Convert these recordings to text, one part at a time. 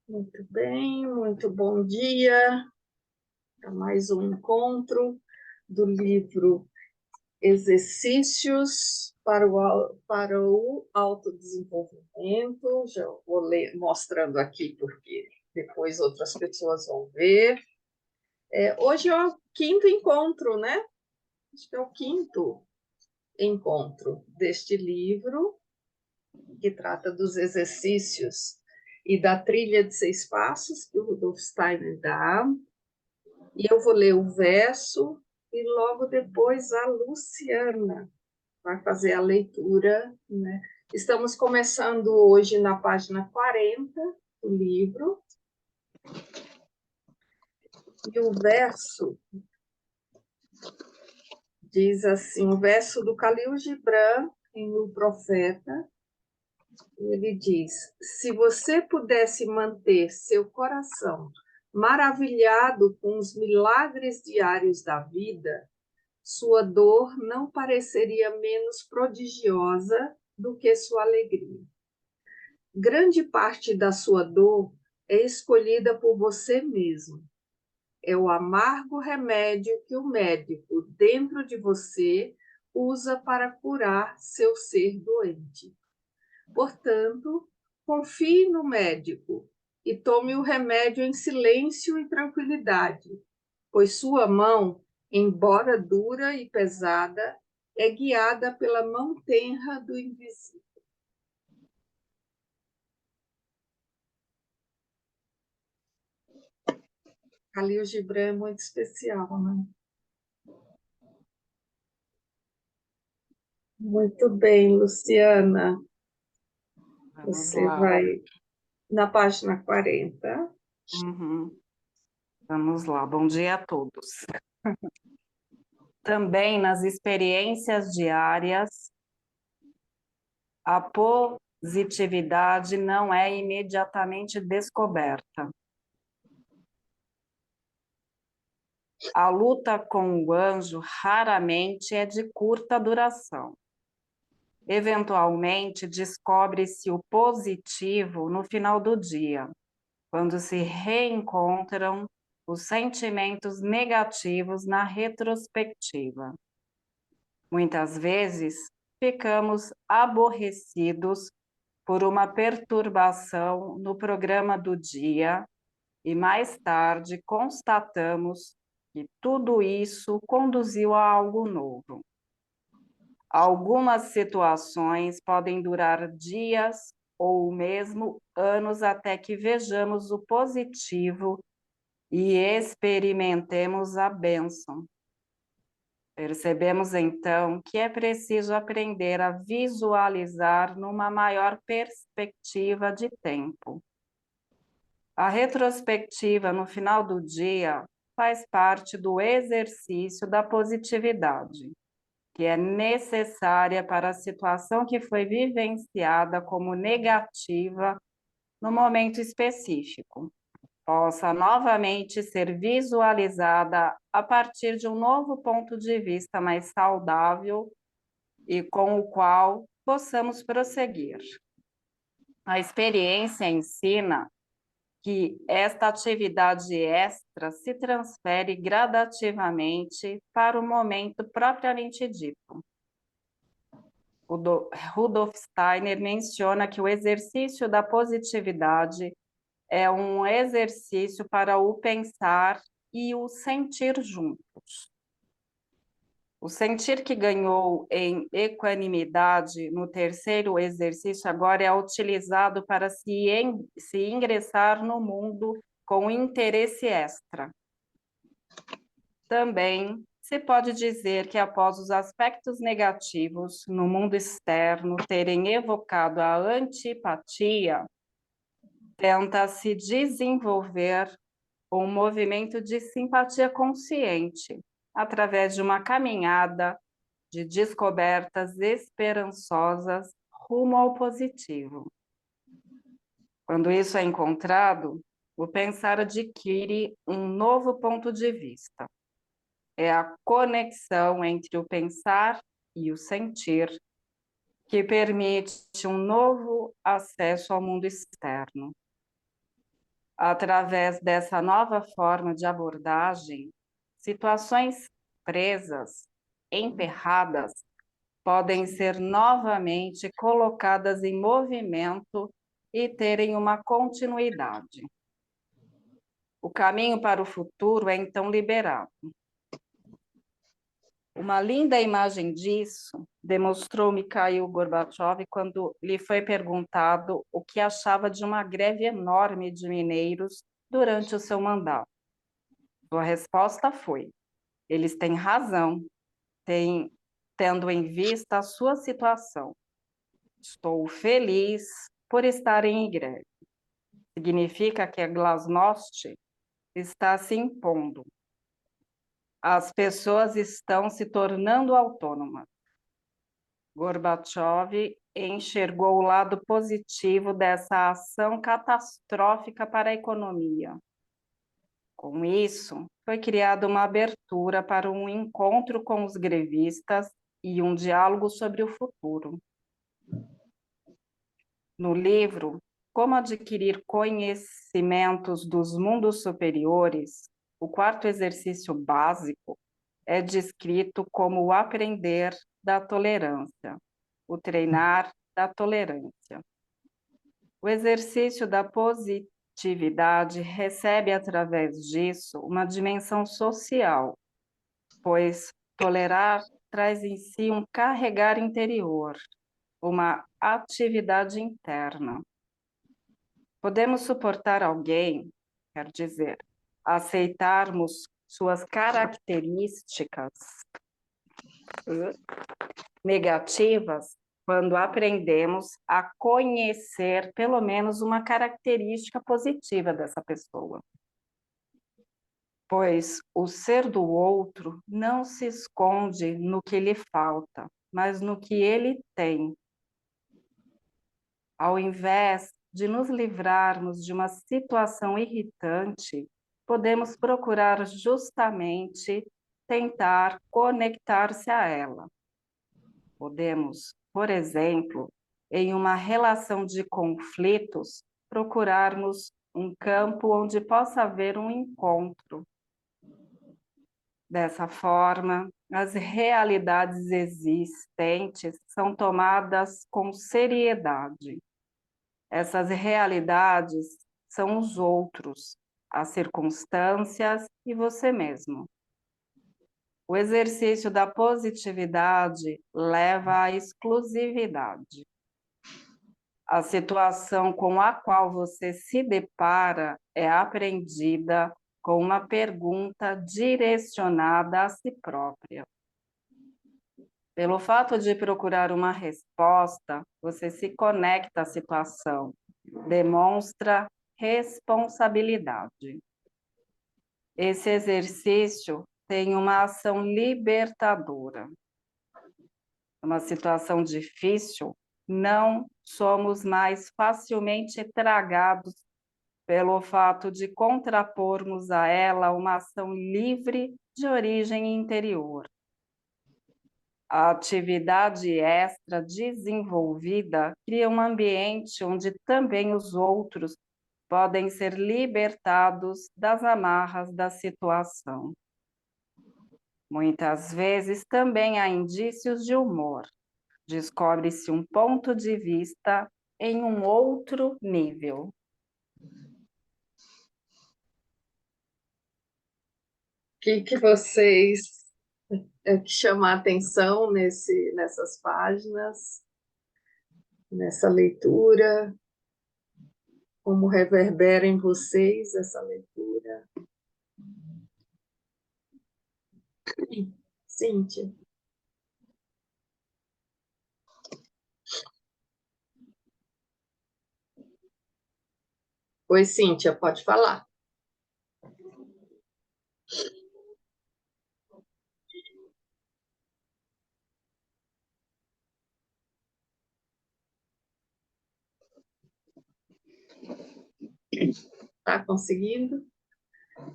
Muito bem, muito bom dia para mais um encontro do livro Exercícios para o Autodesenvolvimento. Já vou ler, mostrando aqui, porque depois outras pessoas vão ver. Hoje é o quinto encontro, né? Acho que é o quinto encontro deste livro, que trata dos exercícios e da trilha de 6 passos que o Rudolf Steiner dá. E eu vou ler o verso e logo depois a Luciana vai fazer a leitura, né? Estamos começando hoje na página 40 do livro. E o verso diz assim, o verso do Khalil Gibran em O Profeta, ele diz: se você pudesse manter seu coração maravilhado com os milagres diários da vida, sua dor não pareceria menos prodigiosa do que sua alegria. Grande parte da sua dor é escolhida por você mesmo. É o amargo remédio que o médico dentro de você usa para curar seu ser doente. Portanto, confie no médico e tome o remédio em silêncio e tranquilidade, pois sua mão, embora dura e pesada, é guiada pela mão tenra do invisível. Khalil Gibran é muito especial, né? Muito bem, Luciana. Vamos Você lá. vai na página 40. Uhum. Vamos lá. Bom dia a todos. Também nas experiências diárias, a positividade não é imediatamente descoberta. A luta com o anjo raramente é de curta duração. Eventualmente, descobre-se o positivo no final do dia, quando se reencontram os sentimentos negativos na retrospectiva. Muitas vezes, ficamos aborrecidos por uma perturbação no programa do dia e mais tarde constatamos que tudo isso conduziu a algo novo. Algumas situações podem durar dias ou mesmo anos até que vejamos o positivo e experimentemos a bênção. Percebemos então que é preciso aprender a visualizar numa maior perspectiva de tempo. A retrospectiva no final do dia faz parte do exercício da positividade, que é necessária para a situação que foi vivenciada como negativa no momento específico, possa novamente ser visualizada a partir de um novo ponto de vista mais saudável e com o qual possamos prosseguir. A experiência ensina que esta atividade extra se transfere gradativamente para o momento propriamente dito. O Rudolf Steiner menciona que o exercício da positividade é um exercício para o pensar e o sentir juntos. O sentir que ganhou em equanimidade no terceiro exercício agora é utilizado para se ingressar no mundo com interesse extra. Também se pode dizer que após os aspectos negativos no mundo externo terem evocado a antipatia, tenta-se desenvolver um movimento de simpatia consciente, através de uma caminhada de descobertas esperançosas rumo ao positivo. Quando isso é encontrado, o pensar adquire um novo ponto de vista. É a conexão entre o pensar e o sentir que permite um novo acesso ao mundo externo. Através dessa nova forma de abordagem, situações presas, emperradas, podem ser novamente colocadas em movimento e terem uma continuidade. O caminho para o futuro é então liberado. Uma linda imagem disso demonstrou Mikhail Gorbachev quando lhe foi perguntado o que achava de uma greve enorme de mineiros durante o seu mandato. Sua resposta foi: eles têm razão, tendo em vista a sua situação. Estou feliz por estarem em greve. Significa que a glasnost está se impondo. As pessoas estão se tornando autônomas. Gorbachev enxergou o lado positivo dessa ação catastrófica para a economia. Com isso, foi criada uma abertura para um encontro com os grevistas e um diálogo sobre o futuro. No livro Como Adquirir Conhecimentos dos Mundos Superiores, o quarto exercício básico é descrito como o aprender da tolerância, o treinar da tolerância. O exercício da positividade recebe, através disso, uma dimensão social, pois tolerar traz em si um carregar interior, uma atividade interna. Podemos suportar alguém, quer dizer, aceitarmos suas características negativas quando aprendemos a conhecer pelo menos uma característica positiva dessa pessoa. Pois o ser do outro não se esconde no que lhe falta, mas no que ele tem. Ao invés de nos livrarmos de uma situação irritante, podemos procurar justamente tentar conectar-se a ela. Podemos, por exemplo, em uma relação de conflitos, procurarmos um campo onde possa haver um encontro. Dessa forma, as realidades existentes são tomadas com seriedade. Essas realidades são os outros, as circunstâncias e você mesmo. O exercício da positividade leva à exclusividade. A situação com a qual você se depara é aprendida com uma pergunta direcionada a si própria. Pelo fato de procurar uma resposta, você se conecta à situação, demonstra responsabilidade. Esse exercício tem uma ação libertadora. Numa situação difícil, não somos mais facilmente tragados pelo fato de contrapormos a ela uma ação livre de origem interior. A atividade extra desenvolvida cria um ambiente onde também os outros podem ser libertados das amarras da situação. Muitas vezes também há indícios de humor. Descobre-se um ponto de vista em um outro nível. O que vocês que chama a atenção nessas páginas, nessa leitura? Como reverbera em vocês essa leitura? Cíntia. Oi, Cíntia, pode falar. Está conseguindo?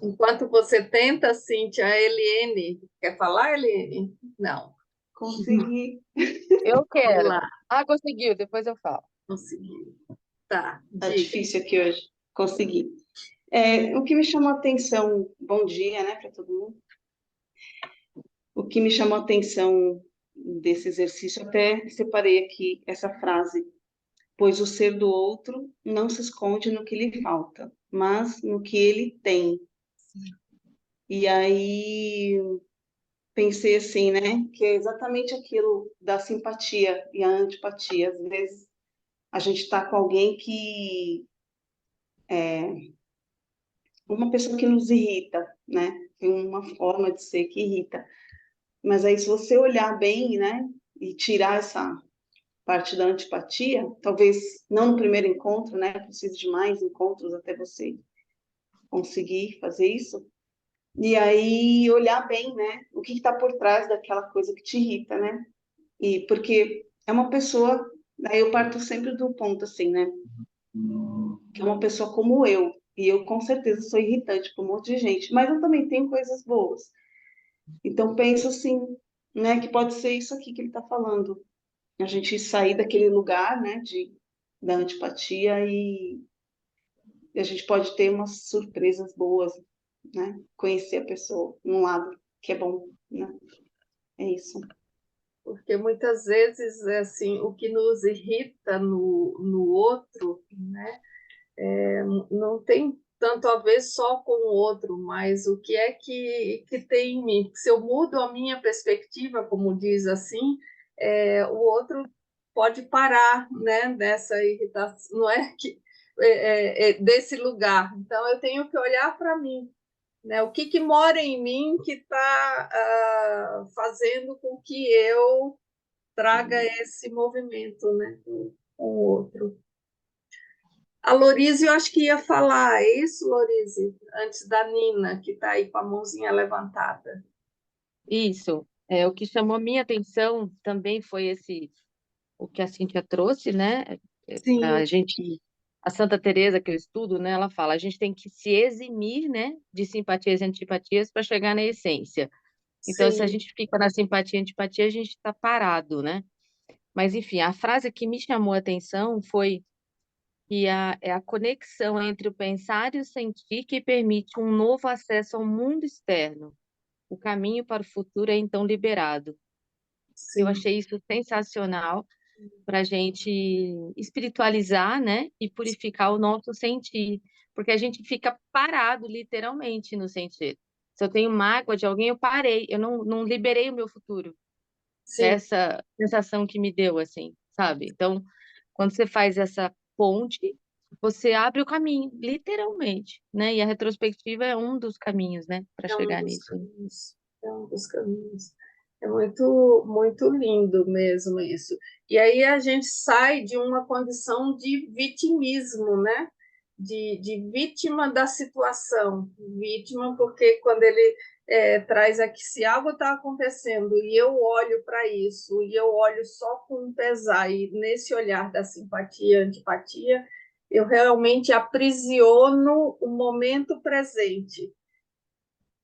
Enquanto você tenta, Cíntia, a Eliene. Quer falar, Eliene? Não. Consegui. Eu quero. Vamos lá. Ah, conseguiu, depois eu falo. Conseguiu. Tá, Tá diga. difícil aqui hoje. Consegui. O que me chamou a atenção, bom dia, né, para todo mundo. O que me chamou a atenção desse exercício, até separei aqui essa frase: pois o ser do outro não se esconde no que lhe falta, mas no que ele tem. E aí pensei assim, né, que é exatamente aquilo da simpatia e a antipatia. Às vezes a gente está com alguém que uma pessoa que nos irrita, né? Tem uma forma de ser que irrita. Mas aí, se você olhar bem, né, e tirar essa parte da antipatia, talvez não no primeiro encontro, né? Precise de mais encontros até você conseguir fazer isso. E aí, olhar bem, né? O que está por trás daquela coisa que te irrita, né? E porque é uma pessoa, aí eu parto sempre do ponto assim, né? Que é uma pessoa como eu. E eu, com certeza, sou irritante para um monte de gente, mas eu também tenho coisas boas. Então, penso assim, né, que pode ser isso aqui que ele está falando. A gente sair daquele lugar, né, da antipatia e a gente pode ter umas surpresas boas, né? Conhecer a pessoa, um lado que é bom, né? É isso. Porque muitas vezes, assim, o que nos irrita no outro, né, não tem tanto a ver só com o outro, mas o que é que tem em mim. Se eu mudo a minha perspectiva, como diz assim, o outro pode parar, né, dessa irritação, não é que desse lugar. Então eu tenho que olhar para mim, né? O que mora em mim que está fazendo com que eu traga esse movimento, né, com o outro. A Lorize, eu acho que ia falar, é isso, Lorize? Antes da Nina, que está aí com a mãozinha levantada. Isso. O que chamou minha atenção também foi o que a Cíntia trouxe, né? Sim, A Santa Teresa que eu estudo, né? Ela fala, a gente tem que se eximir, né? De simpatias e antipatias para chegar na essência. Então, se a sim, gente fica na simpatia e antipatia, a gente está parado, né? Mas, enfim, a frase que me chamou a atenção foi que é a conexão entre o pensar e o sentir que permite um novo acesso ao mundo externo. O caminho para o futuro é então liberado. Eu sim. achei isso sensacional para a gente espiritualizar, né, e purificar o nosso sentir, porque a gente fica parado, literalmente, no sentir. Se eu tenho mágoa de alguém, eu parei, eu não liberei o meu futuro. Sim. Essa sensação que me deu, assim, sabe? Então, quando você faz essa ponte, você abre o caminho, literalmente, né? E a retrospectiva é um dos caminhos, né, para É um chegar dos nisso. caminhos. É um dos caminhos. É muito, muito lindo mesmo isso. E aí a gente sai de uma condição de vitimismo, né? De vítima da situação. Vítima, porque quando ele traz aqui, se algo está acontecendo e eu olho para isso, e eu olho só com pesar, e nesse olhar da simpatia, antipatia, eu realmente aprisiono o momento presente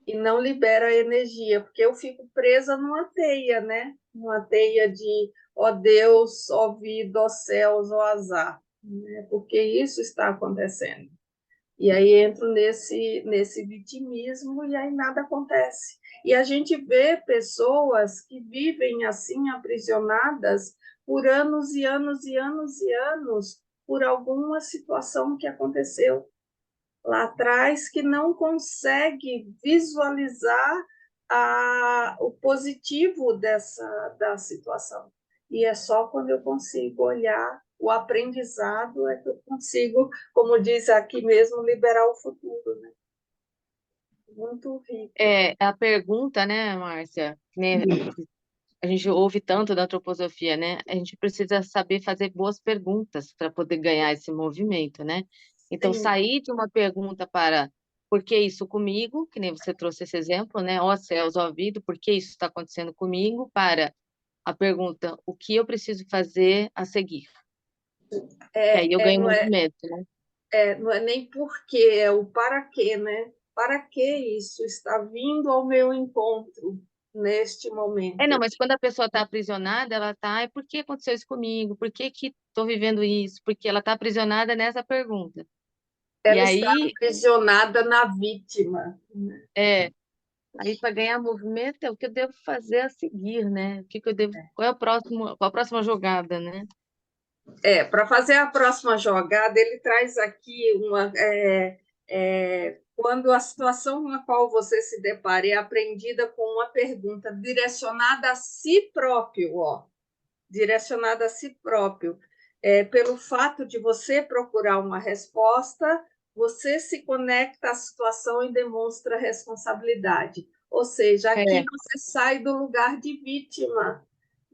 e não libera a energia, porque eu fico presa numa teia, né? Numa teia de ó Deus, ó vida, ó céus, ó azar, né? Porque isso está acontecendo. E aí entro nesse vitimismo e aí nada acontece. E a gente vê pessoas que vivem assim aprisionadas por anos e anos e anos e anos por alguma situação que aconteceu lá atrás que não consegue visualizar o positivo da situação. E é só quando eu consigo olhar o aprendizado é que eu consigo, como diz aqui mesmo, liberar o futuro, né? Muito rico. A pergunta, né, Márcia, né, a gente ouve tanto da antroposofia, né? A gente precisa saber fazer boas perguntas para poder ganhar esse movimento, né? Então, Sim, sair de uma pergunta para por que isso comigo, que nem você trouxe esse exemplo, né? Ó céus, ó vida, por que isso está acontecendo comigo? Para a pergunta, o que eu preciso fazer a seguir? Que aí eu ganho não é, movimento, né? não é nem porquê, é o para quê, né? Para que isso está vindo ao meu encontro neste Não, momento? mas quando a pessoa está aprisionada, ela está, por que aconteceu isso comigo? Por que que estou vivendo isso? Porque ela está aprisionada nessa pergunta. E Ela está aí, aprisionada na vítima. aí para ganhar movimento é o que eu devo fazer a seguir, né? O que que eu devo, qual é o próximo, qual a próxima jogada, né? Para fazer a próxima jogada, ele traz aqui quando a situação com a qual você se depara é aprendida com uma pergunta direcionada a si próprio, ó, direcionada a si próprio. Pelo fato de você procurar uma resposta, você se conecta à situação e demonstra responsabilidade. Ou seja, aqui É, você sai do lugar de vítima.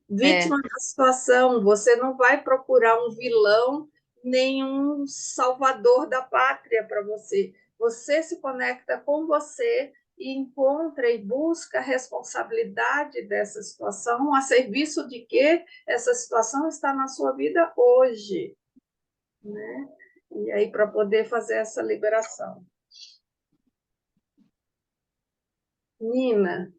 é, Vítima da situação, você não vai procurar um vilão, nem um salvador da pátria para você. Você se conecta com você e encontra e busca a responsabilidade dessa situação, a serviço de que essa situação está na sua vida hoje, né? E aí, para poder fazer essa liberação. Nina,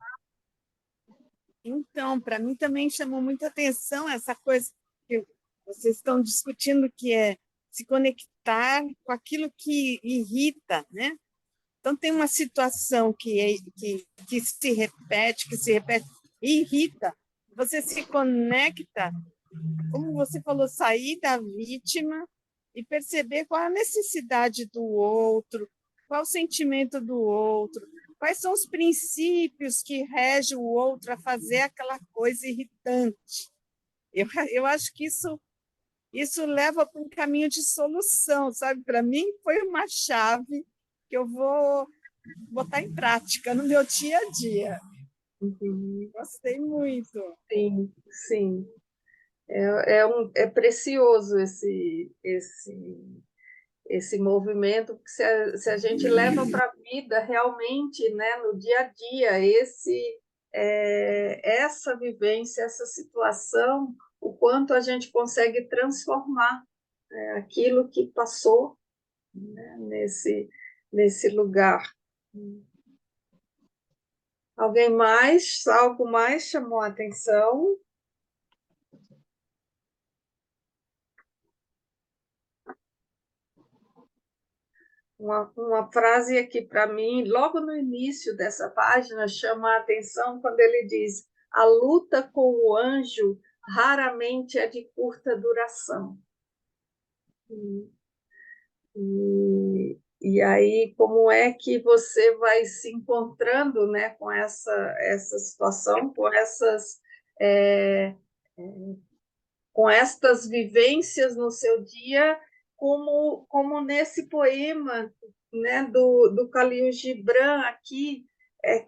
Então, para mim também chamou muita atenção essa coisa que vocês estão discutindo, que é se conectar com aquilo que irrita, né? Então, tem uma situação que se repete, e irrita. Você se conecta, como você falou, sair da vítima e perceber qual a necessidade do outro, qual o sentimento do outro, quais são os princípios que regem o outro a fazer aquela coisa irritante. Eu acho que isso leva para um caminho de solução, sabe? Para mim, foi uma chave que eu vou botar em prática no meu dia a dia. Gostei muito. sim, sim. É precioso esse movimento, que se a gente leva para a vida realmente, né, no dia a dia, essa vivência, essa situação, o quanto a gente consegue transformar aquilo que passou, né, nesse lugar. Alguém mais? Algo mais chamou a atenção? Uma frase aqui para mim, logo no início dessa página, chama a atenção quando ele diz: a luta com o anjo raramente é de curta duração. E aí, como é que você vai se encontrando, né, com essa situação, é, com estas vivências no seu dia, como nesse poema, né, do Khalil Gibran aqui,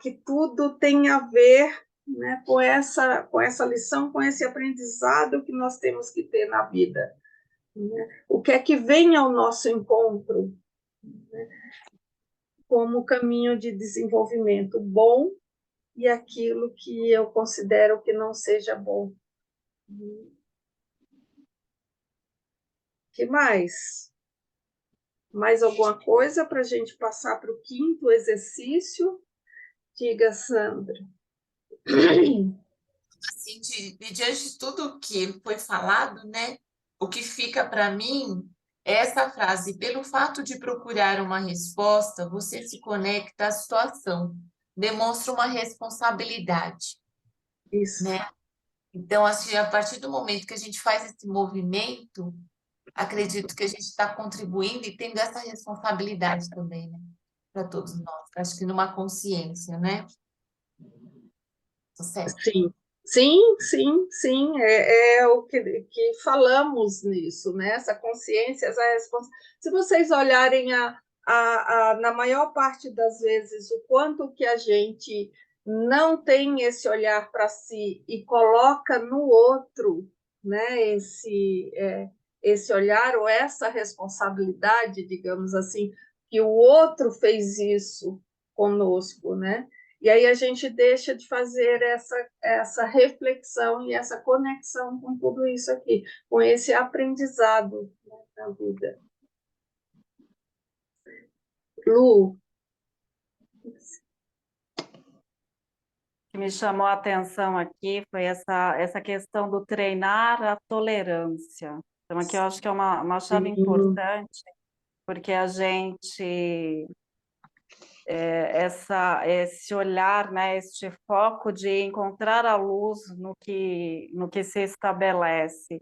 que tudo tem a ver, né, com essa lição, com esse aprendizado que nós temos que ter na vida, né? O que é que vem ao nosso encontro, né, como caminho de desenvolvimento bom e aquilo que eu considero que não seja bom. Que mais? Mais alguma coisa para a gente passar para o quinto exercício? Diga, Sandra. Assim, diante de tudo que foi falado, né, o que fica para mim é essa frase: pelo fato de procurar uma resposta, você se conecta à situação, demonstra uma responsabilidade, Isso. né? Então, assim, a partir do momento que a gente faz esse movimento, acredito que a gente está contribuindo e tendo essa responsabilidade também, né, para todos nós. Acho que numa consciência, né? Tô certo. Sim, sim, sim, sim. É o que falamos nisso, né? Essa consciência, essa responsabilidade. Se vocês olharem na maior parte das vezes o quanto que a gente não tem esse olhar para si e coloca no outro, né? Esse olhar ou essa responsabilidade, digamos assim, que o outro fez isso conosco, né? E aí a gente deixa de fazer essa reflexão e essa conexão com tudo isso aqui, com esse aprendizado, né, na vida. Lu, O que me chamou a atenção aqui foi essa questão do treinar a tolerância. Então, aqui eu acho que é uma chave sim, importante, porque a gente esse olhar, né, este foco de encontrar a luz no que se estabelece.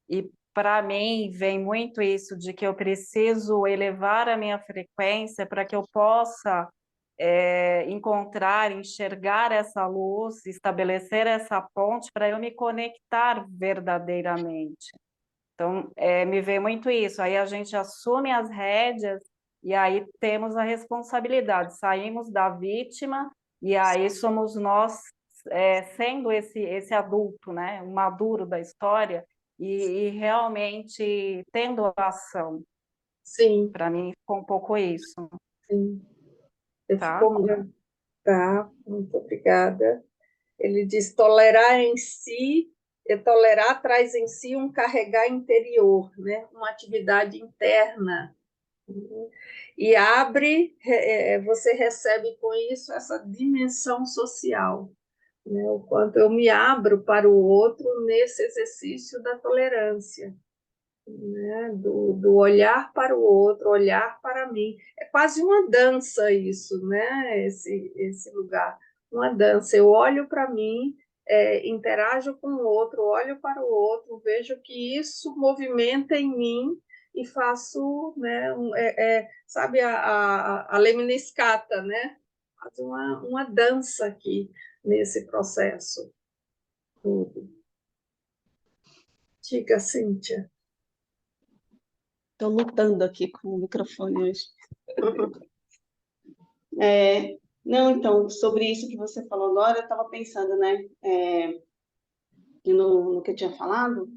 E para mim vem muito isso de que eu preciso elevar a minha frequência para que eu possa encontrar, enxergar essa luz, estabelecer essa ponte para eu me conectar verdadeiramente. Então, me vê muito isso. Aí a gente assume as rédeas e aí temos a responsabilidade. Saímos da vítima e aí somos nós sendo esse adulto, né? O maduro da história e realmente tendo a ação. Sim, Para mim, ficou um pouco isso, sim. tá? Tá, muito obrigada. Ele diz: tolerar em si, tolerar traz em si um carregar interior, né? Uma atividade interna. E abre, você recebe com isso essa dimensão social, né? O quanto eu me abro para o outro nesse exercício da tolerância, né? Do olhar para o outro, olhar para mim. É quase uma dança isso, né? Esse lugar, uma dança. Eu olho para mim, interajo com o outro, olho para o outro, vejo que isso movimenta em mim e faço, né? Sabe a lemniscata, né? Faz uma dança aqui nesse processo tudo. Diga, Cíntia. Estou lutando aqui com o microfone hoje. Não, então, sobre isso que você falou agora, eu estava pensando, né? No que eu tinha falado,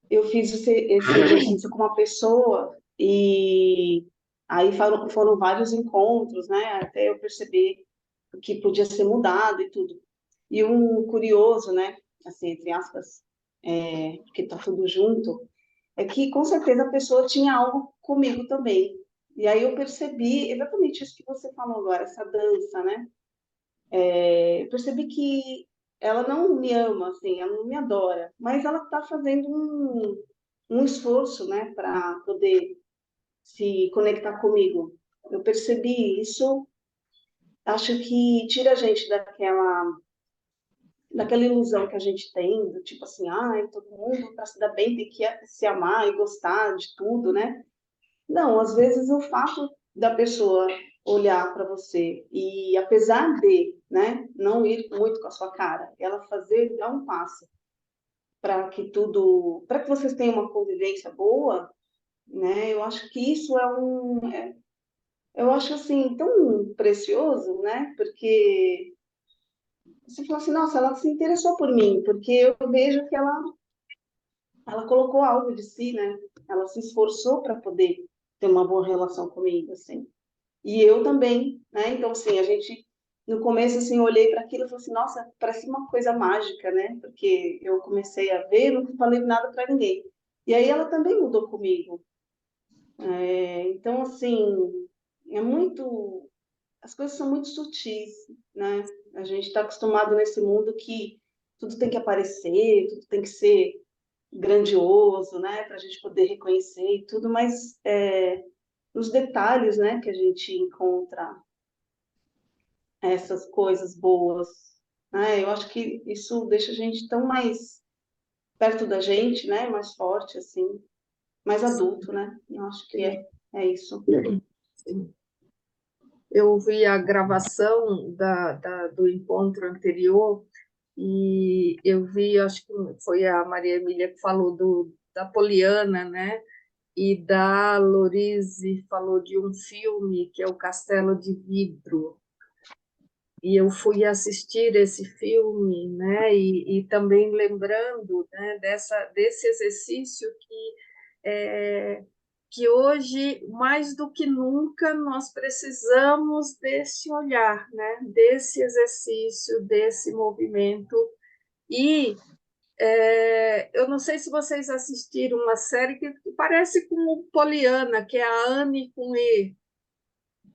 eu fiz esse exercício com uma pessoa e aí foram vários encontros, né? Até eu perceber o que podia ser mudado e tudo. E um curioso, né? Assim, entre aspas, porque tá tudo junto, é que com certeza a pessoa tinha algo comigo também. E aí eu percebi exatamente isso que você falou agora, essa dança, né? Eu percebi que ela não me ama, assim, ela não me adora, mas ela está fazendo um esforço, né, para poder se conectar comigo. Eu percebi isso, acho que tira a gente daquela ilusão que a gente tem, do tipo assim, todo mundo para se dar bem tem que se amar e gostar de tudo, né? Não, às vezes o fato da pessoa olhar para você e apesar de, né, não ir muito com a sua cara, ela dar um passo para que vocês tenham uma convivência boa, né? Eu acho que isso eu acho assim tão precioso, né? Porque você fala assim, nossa, ela se interessou por mim, porque eu vejo que ela colocou algo de si, né? Ela se esforçou para poder ter uma boa relação comigo, assim. E eu também, né? Então, assim, a gente, no começo, assim, eu olhei para aquilo e falei assim, nossa, parece uma coisa mágica, né? Porque eu comecei a ver, não falei nada para ninguém. E aí ela também mudou comigo. Então, assim, as coisas são muito sutis, né? A gente está acostumado nesse mundo que tudo tem que aparecer, tudo tem que ser grandioso, né? Para a gente poder reconhecer e tudo, mas nos detalhes, né, que a gente encontra essas coisas boas, né? Eu acho que isso deixa a gente tão mais perto da gente, né? Mais forte, assim, mais adulto, né? Eu acho que é isso. Sim. Eu vi a gravação do encontro anterior e eu vi, acho que foi a Maria Emília que falou da Poliana, né? E da Lorise falou de um filme que é o Castelo de Vidro. E eu fui assistir esse filme, né? E também lembrando, né, desse exercício que hoje, mais do que nunca, nós precisamos desse olhar, né? Desse exercício, desse movimento. E eu não sei se vocês assistiram uma série que parece com o Poliana, que é a Anne com E.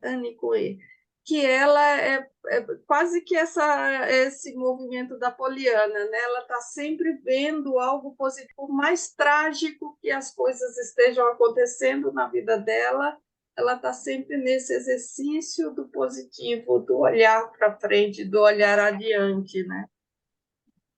Anne com E. Que ela é quase que esse movimento da Poliana, né? Ela está sempre vendo algo positivo, por mais trágico que as coisas estejam acontecendo na vida dela, ela está sempre nesse exercício do positivo, do olhar para frente, do olhar adiante, né?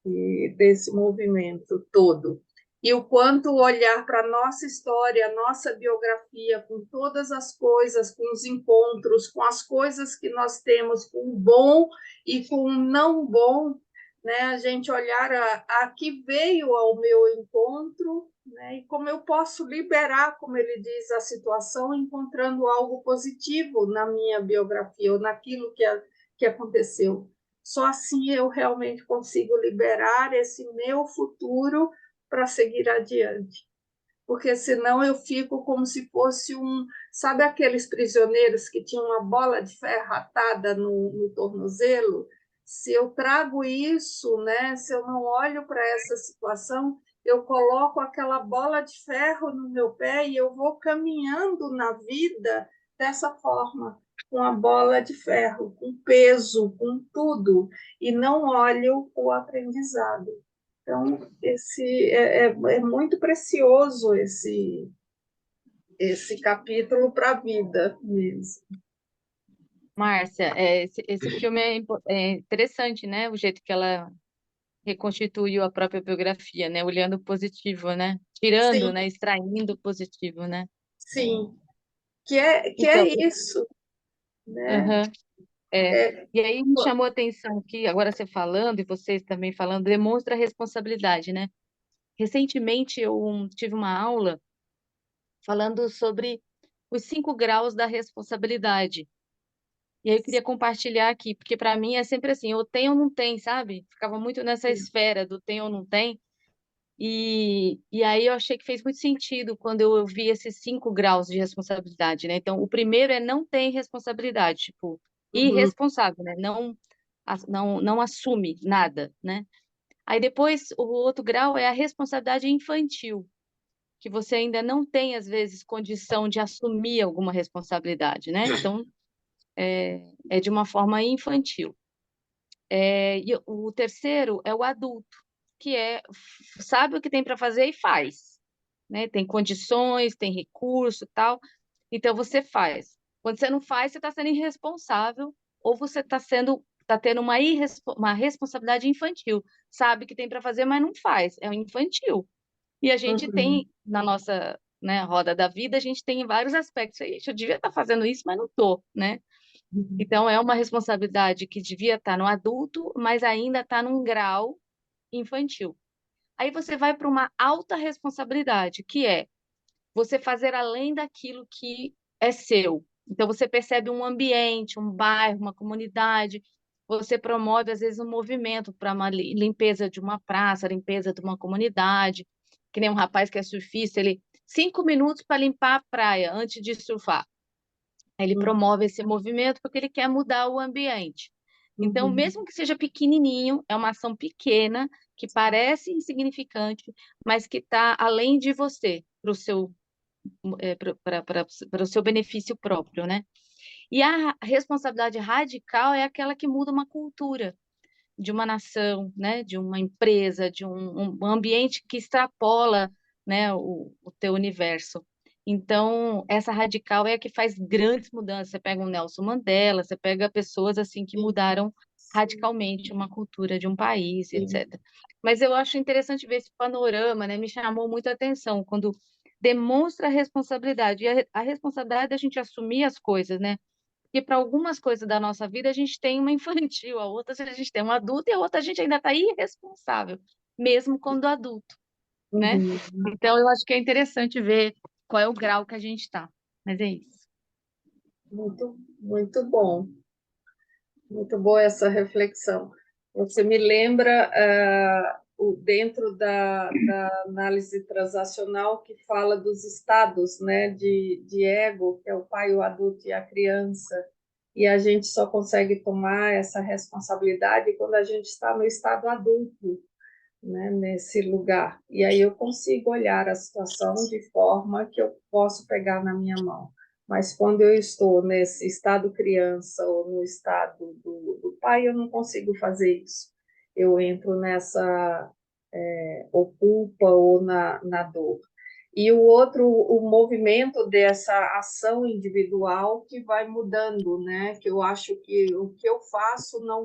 E desse movimento todo. E o quanto olhar para a nossa história, a nossa biografia, com todas as coisas, com os encontros, com as coisas que nós temos, com o bom e com o não bom, né? A gente olhar a que veio ao meu encontro, né? E como eu posso liberar, como ele diz, a situação, encontrando algo positivo na minha biografia ou naquilo que aconteceu. Só assim eu realmente consigo liberar esse meu futuro para seguir adiante. Porque senão eu fico como se fosse sabe aqueles prisioneiros que tinham uma bola de ferro atada no tornozelo? Se eu trago isso, né, se eu não olho para essa situação, eu coloco aquela bola de ferro no meu pé e eu vou caminhando na vida dessa forma, com a bola de ferro, com peso, com tudo, e não olho o aprendizado. Então, é muito precioso esse capítulo para a vida mesmo. Márcia, esse filme é interessante, né? O jeito que ela reconstituiu a própria biografia, né? Olhando o positivo, né? Tirando, Sim, né? Extraindo o positivo, né? sim, que é Então, isso, né? aham, é. É, E aí me chamou a atenção que agora você falando e vocês também falando, demonstra responsabilidade, né? Recentemente eu tive uma aula falando sobre os 5 graus da responsabilidade. E aí eu queria compartilhar aqui, porque para mim é sempre assim, ou tem ou não tem, sabe? Ficava muito nessa esfera do tem ou não tem. E aí eu achei que fez muito sentido quando eu vi esses 5 graus de responsabilidade, né? Então, o primeiro é não tem responsabilidade, tipo, uhum, irresponsável, né? Não assume nada, né? Aí depois, o outro grau é a responsabilidade infantil, que você ainda não tem, às vezes, condição de assumir alguma responsabilidade, né? Então, é de uma forma infantil. E o terceiro é o adulto, que sabe o que tem para fazer e faz, né? Tem condições, tem recurso, tal. Então você faz. Quando você não faz, você está sendo irresponsável ou você está tendo uma responsabilidade infantil. Sabe que tem para fazer, mas não faz. É um infantil. E a gente uhum, tem na nossa, né, roda da vida, a gente tem vários aspectos. Ixi, eu devia estar fazendo isso, mas não estou, né? uhum, Então, é uma responsabilidade que devia estar no adulto, mas ainda está num grau infantil. Aí você vai para uma alta responsabilidade, que é você fazer além daquilo que é seu. Então, você percebe um ambiente, um bairro, uma comunidade, você promove, às vezes, um movimento para uma limpeza de uma praça, limpeza de uma comunidade, que nem um rapaz que é surfista, ele 5 minutos para limpar a praia antes de surfar. Ele uhum, promove esse movimento porque ele quer mudar o ambiente. Então, uhum, mesmo que seja pequenininho, é uma ação pequena, que parece insignificante, mas que está além de você, para o seu benefício próprio, né? E a responsabilidade radical é aquela que muda uma cultura de uma nação, né? De uma empresa, de um ambiente que extrapola, né? O teu universo. Então, essa radical é a que faz grandes mudanças. Você pega um Nelson Mandela, você pega pessoas assim que sim, mudaram sim, radicalmente uma cultura de um país, sim, etc. Mas eu acho interessante ver esse panorama, né? Me chamou muito a atenção quando demonstra a responsabilidade. E a responsabilidade da gente assumir as coisas, né? Porque para algumas coisas da nossa vida a gente tem uma infantil, a outra a gente tem um adulto e a outra a gente ainda está irresponsável, mesmo quando adulto, né? uhum. Então eu acho que é interessante ver qual é o grau que a gente está. Mas é isso. Muito, muito boa essa reflexão. Você me lembra dentro da análise transacional que fala dos estados, né, de ego, que é o pai, o adulto e a criança, e a gente só consegue tomar essa responsabilidade quando a gente está no estado adulto, né, nesse lugar. E aí eu consigo olhar a situação de forma que eu posso pegar na minha mão. Mas quando eu estou nesse estado criança ou no estado do pai, eu não consigo fazer isso. Eu entro nessa ou culpa ou na dor. E o outro, o movimento dessa ação individual que vai mudando, né? Que eu acho que o que eu faço não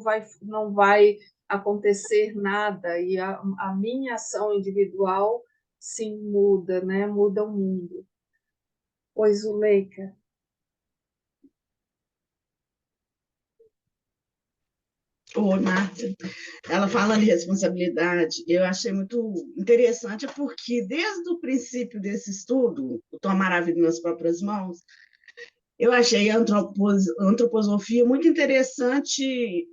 vai acontecer nada, e a minha ação individual sim muda, né? Muda o mundo. Oi, Zuleika. Oi, Márcia. Ela falando de responsabilidade, eu achei muito interessante, porque desde o princípio desse estudo, o Tomar a Vida nas Próprias Mãos, eu achei a antroposofia muito interessante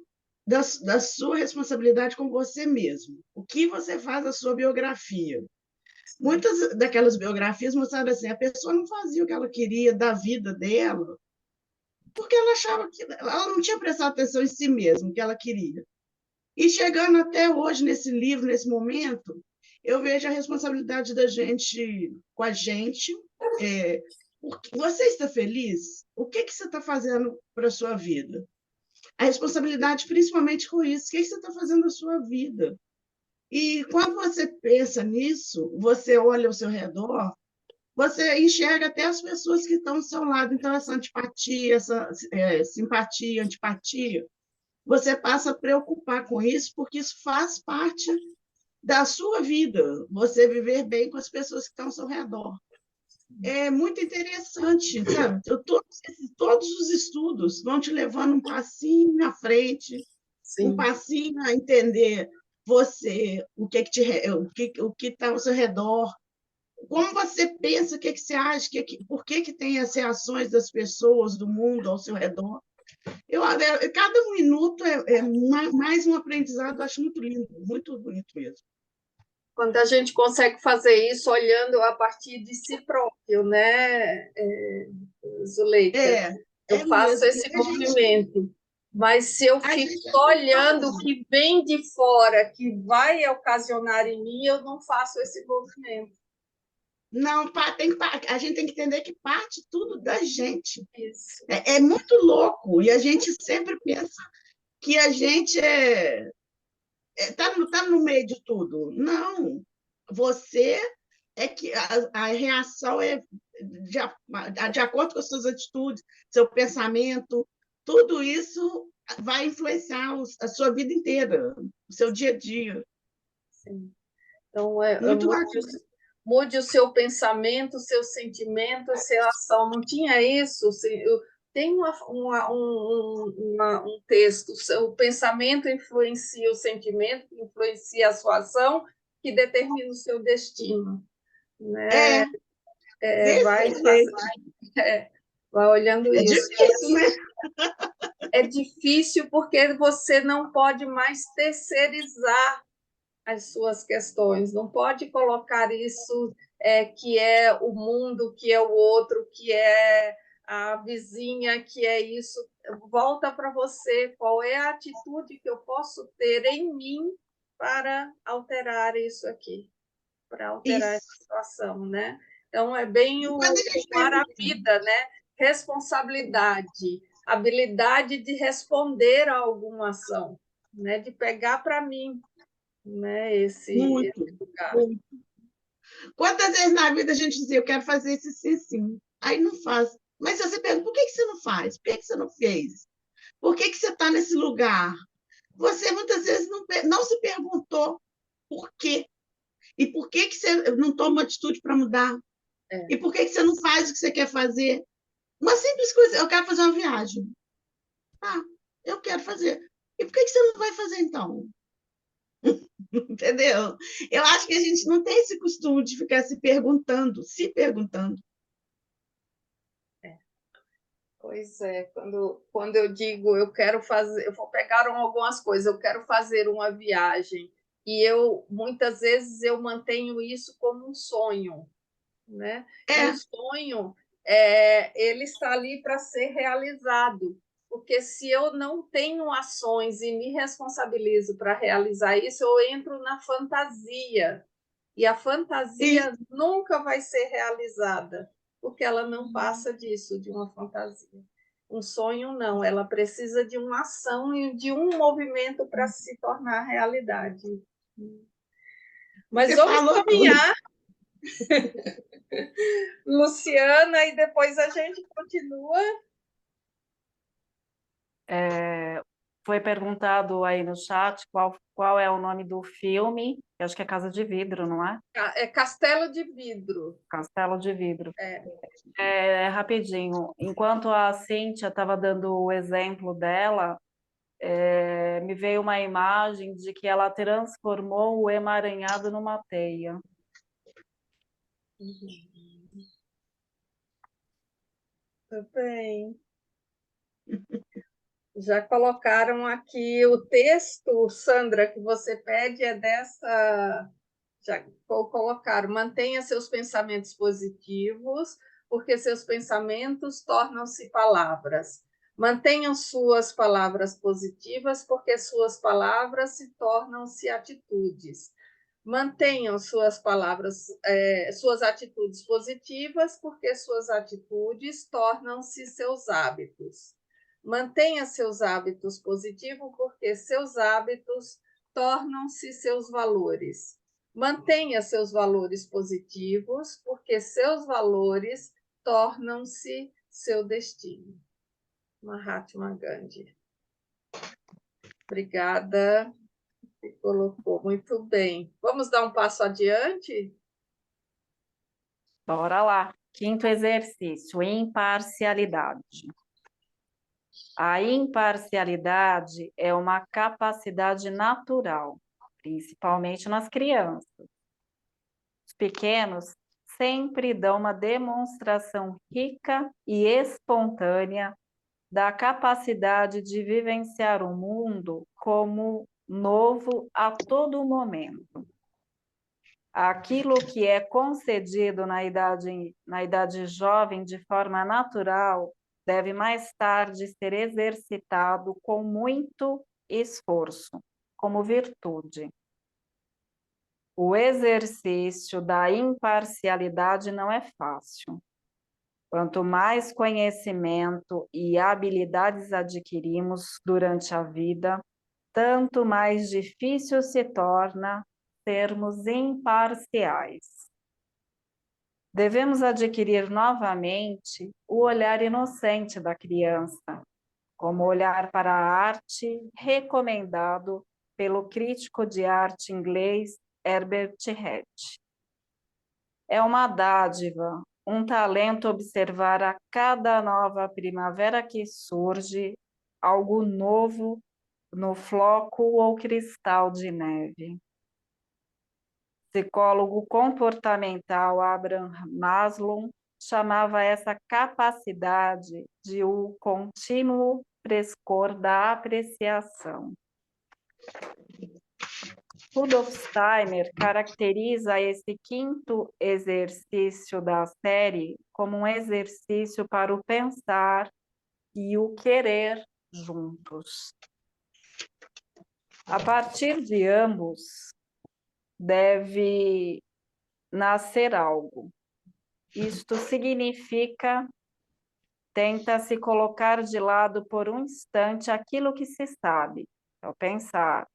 da sua responsabilidade com você mesmo. O que você faz da sua biografia? Muitas daquelas biografias mostraram assim, a pessoa não fazia o que ela queria da vida dela, porque ela achava que ela não tinha prestado atenção em si mesma, o que ela queria. E chegando até hoje, nesse livro, nesse momento, eu vejo a responsabilidade da gente com a gente. É, você está feliz? O que você está fazendo para a sua vida? A responsabilidade, principalmente com isso. O que você está fazendo na sua vida? E quando você pensa nisso, você olha ao seu redor, você enxerga até as pessoas que estão ao seu lado. Então, essa antipatia, essa simpatia, antipatia, você passa a preocupar com isso, porque isso faz parte da sua vida, você viver bem com as pessoas que estão ao seu redor. É muito interessante, sabe? Todos os estudos vão te levando um passinho à frente, um Sim. passinho a entender você, o que está ao seu redor, como você pensa, o que você acha, por que tem as reações das pessoas, do mundo ao seu redor. Cada minuto é mais um aprendizado, eu acho muito lindo, muito bonito mesmo. Quando a gente consegue fazer isso olhando a partir de si próprio, né, Zuleika? Eu faço Mesmo. esse movimento, mas se eu A fico gente só olhando o que vem de fora, que vai ocasionar em mim, eu não faço esse movimento. não, a gente tem que entender que parte tudo da gente. Isso. É muito louco, e a gente sempre pensa que a gente tá no meio de tudo. Não, você é que a reação é de acordo com as suas atitudes, seu pensamento, tudo isso vai influenciar a sua vida inteira, o seu dia a dia. Sim. Então, Muito mude o seu pensamento, o seu sentimento, a sua ação. Não tinha isso? Tem um texto, o pensamento influencia o sentimento, que influencia a sua ação, que determina o seu destino. Né? Vai, desse jeito. vai olhando É isso. difícil, né? É difícil porque você não pode mais terceirizar as suas questões, não pode colocar isso que é o mundo, que é o outro, que é a vizinha, que é isso. Volta para você, qual é a atitude que eu posso ter em mim para alterar isso aqui, para alterar Isso. essa situação, né? Então, é bem o Quando a gente tomar a pergunta, vida, né? Responsabilidade, habilidade de responder a alguma ação, né? De pegar para mim, né, esse muito, lugar. muito. Quantas vezes na vida a gente dizia, eu quero fazer esse sim, sim. Aí não faz. Mas você pergunta, por que você não faz? Por que você não fez? Por que você está nesse lugar? Você muitas vezes não se perguntou por quê. E por que você não toma uma atitude para mudar? É. E por que você não faz o que você quer fazer? Uma simples coisa, eu quero fazer uma viagem. Ah, eu quero fazer. E por que você não vai fazer então? Entendeu? Eu acho que a gente não tem esse costume de ficar se perguntando. Pois é, quando eu digo eu quero fazer, eu vou pegar algumas coisas, eu quero fazer uma viagem, e muitas vezes eu mantenho isso como um sonho, né? E o sonho ele está ali para ser realizado, porque se eu não tenho ações e me responsabilizo para realizar isso, eu entro na fantasia, e a fantasia nunca vai ser realizada, porque ela não passa disso, de uma fantasia. Um sonho não, ela precisa de uma ação e de um movimento para se tornar realidade. Mas Você vamos falou tudo. caminhar. Luciana, e depois a gente continua. Foi perguntado aí no chat qual é o nome do filme. Eu acho que é Casa de Vidro, não é? É Castelo de Vidro. Castelo de Vidro. É. Rapidinho. Enquanto a Cíntia estava dando o exemplo dela, me veio uma imagem de que ela transformou o emaranhado numa teia. Tudo bem. Já colocaram aqui o texto, Sandra, que você pede é dessa. Já colocaram. Mantenha seus pensamentos positivos, porque seus pensamentos tornam-se palavras. Mantenham suas palavras positivas, porque suas palavras se tornam-se atitudes. Mantenham suas palavras, suas atitudes positivas, porque suas atitudes tornam-se seus hábitos. Mantenha seus hábitos positivos, porque seus hábitos tornam-se seus valores. Mantenha seus valores positivos, porque seus valores tornam-se seu destino. Mahatma Gandhi. Obrigada. Você colocou muito bem. Vamos dar um passo adiante? Bora lá. Quinto exercício, imparcialidade. A imparcialidade é uma capacidade natural, principalmente nas crianças. Os pequenos sempre dão uma demonstração rica e espontânea da capacidade de vivenciar o mundo como novo a todo momento. Aquilo que é concedido na idade jovem de forma natural deve mais tarde ser exercitado com muito esforço, como virtude. O exercício da imparcialidade não é fácil. Quanto mais conhecimento e habilidades adquirimos durante a vida, tanto mais difícil se torna sermos imparciais. Devemos adquirir novamente o olhar inocente da criança, como olhar para a arte recomendado pelo crítico de arte inglês Herbert Hess. É uma dádiva, um talento observar a cada nova primavera que surge algo novo no floco ou cristal de neve. Psicólogo comportamental Abraham Maslow chamava essa capacidade de o contínuo frescor da apreciação. Rudolf Steiner caracteriza esse quinto exercício da série como um exercício para o pensar e o querer juntos. A partir de ambos, deve nascer algo. Isto significa, tenta se colocar de lado por um instante aquilo que se sabe, é o pensar,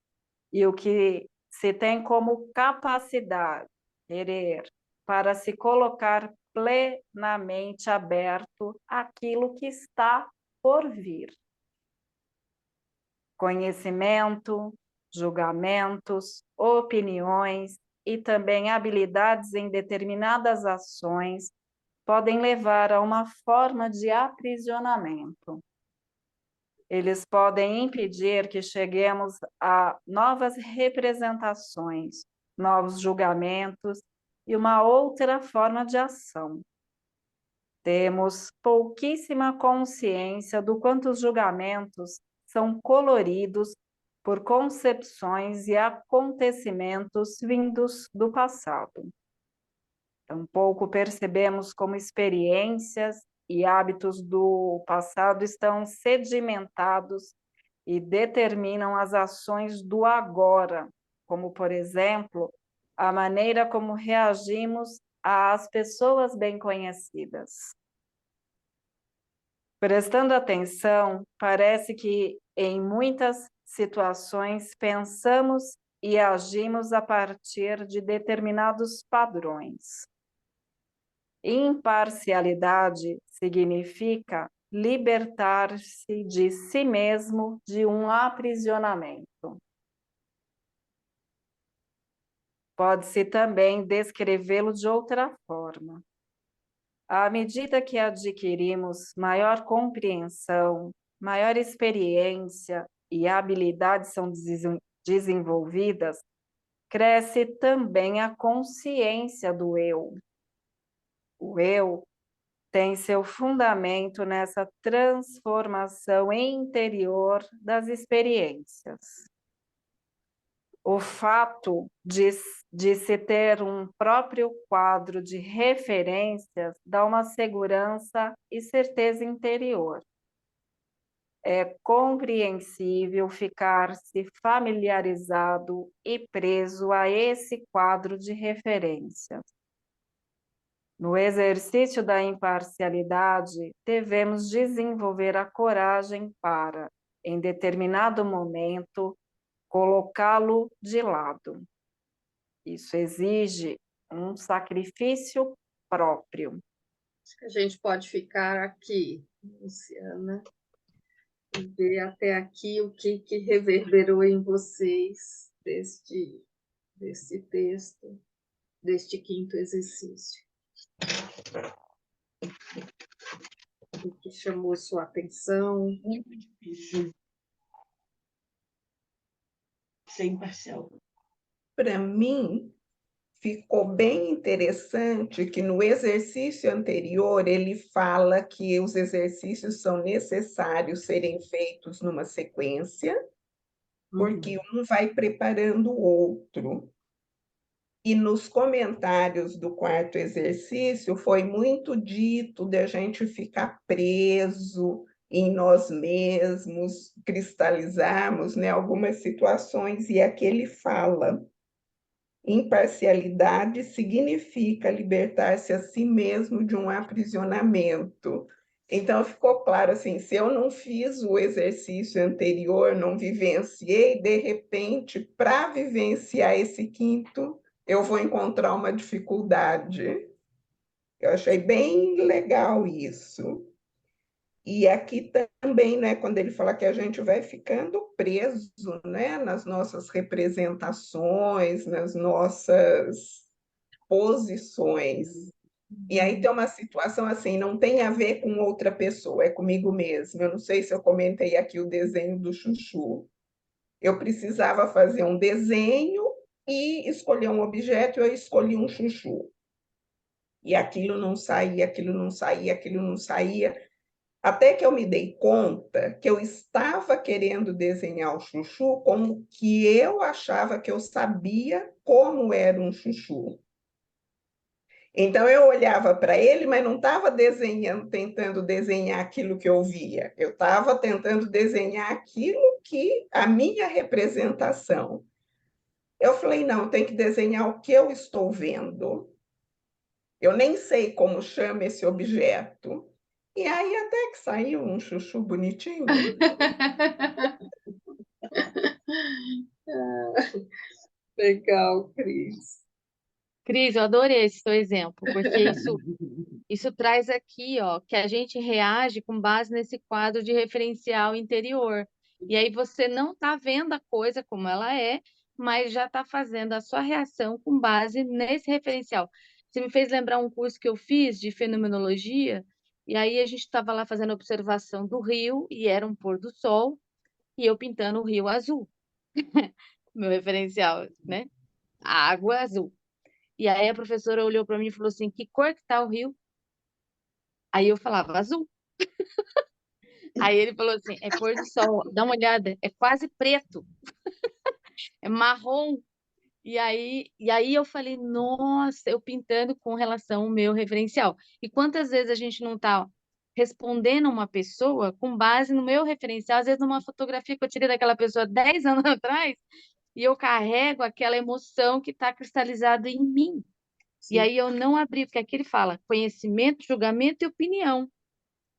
e o que se tem como capacidade, querer, para se colocar plenamente aberto àquilo que está por vir. Conhecimento, julgamentos, opiniões e também habilidades em determinadas ações podem levar a uma forma de aprisionamento. Eles podem impedir que cheguemos a novas representações, novos julgamentos e uma outra forma de ação. Temos pouquíssima consciência do quanto os julgamentos são coloridos por concepções e acontecimentos vindos do passado. Tampouco percebemos como experiências e hábitos do passado estão sedimentados e determinam as ações do agora, como, por exemplo, a maneira como reagimos às pessoas bem conhecidas. Prestando atenção, parece que em muitas situações pensamos e agimos a partir de determinados padrões. Imparcialidade significa libertar-se de si mesmo de um aprisionamento. Pode-se também descrevê-lo de outra forma. À medida que adquirimos maior compreensão, maior experiência e habilidades são desenvolvidas, cresce também a consciência do eu. O eu tem seu fundamento nessa transformação interior das experiências. O fato de se ter um próprio quadro de referências dá uma segurança e certeza interior. É compreensível ficar-se familiarizado e preso a esse quadro de referências. No exercício da imparcialidade, devemos desenvolver a coragem para, em determinado momento, colocá-lo de lado. Isso exige um sacrifício próprio. Acho que a gente pode ficar aqui, Luciana, e ver até aqui o que reverberou em vocês deste texto, deste quinto exercício. O que chamou sua atenção? Muito difícil ser imparcial. Para mim, ficou bem interessante que no exercício anterior ele fala que os exercícios são necessários serem feitos numa sequência, porque um vai preparando o outro. E nos comentários do quarto exercício foi muito dito de a gente ficar preso em nós mesmos, cristalizarmos, né, algumas situações, e aqui ele fala: imparcialidade significa libertar-se a si mesmo de um aprisionamento. Então, ficou claro assim, se eu não fiz o exercício anterior, não vivenciei, de repente, para vivenciar esse quinto, eu vou encontrar uma dificuldade. Eu achei bem legal isso. E aqui também, né, quando ele fala que a gente vai ficando preso, né, nas nossas representações, nas nossas posições. E aí tem uma situação assim, não tem a ver com outra pessoa, é comigo mesmo. Eu não sei se eu comentei aqui o desenho do chuchu. Eu precisava fazer um desenho e escolher um objeto, eu escolhi um chuchu. E aquilo não saía, aquilo não saía, aquilo não saía. Até que eu me dei conta que eu estava querendo desenhar o chuchu como que eu achava que eu sabia como era um chuchu. Então eu olhava para ele, mas não estava desenhando, tentando desenhar aquilo que eu via. Eu estava tentando desenhar aquilo que a minha representação. Eu falei, não, tem que desenhar o que eu estou vendo. Eu nem sei como chama esse objeto. E aí até que saiu um chuchu bonitinho. Legal, Cris. Cris, eu adorei esse seu exemplo, porque isso traz aqui, ó, que a gente reage com base nesse quadro de referencial interior. E aí você não está vendo a coisa como ela é, mas já está fazendo a sua reação com base nesse referencial. Você me fez lembrar um curso que eu fiz de fenomenologia, e aí a gente estava lá fazendo observação do rio, e era um pôr do sol, e eu pintando o rio azul. Meu referencial, né? A água azul. E aí a professora olhou para mim e falou assim: que cor que tá o rio? Aí eu falava azul. Aí ele falou assim: é pôr do sol, dá uma olhada, é quase preto, é marrom. E aí eu falei: nossa, eu pintando com relação ao meu referencial. E quantas vezes a gente não tá respondendo uma pessoa com base no meu referencial, às vezes numa fotografia que eu tirei daquela pessoa 10 anos atrás, e eu carrego aquela emoção que está cristalizada em mim. E aí eu não abri, porque aqui ele fala conhecimento, julgamento e opinião,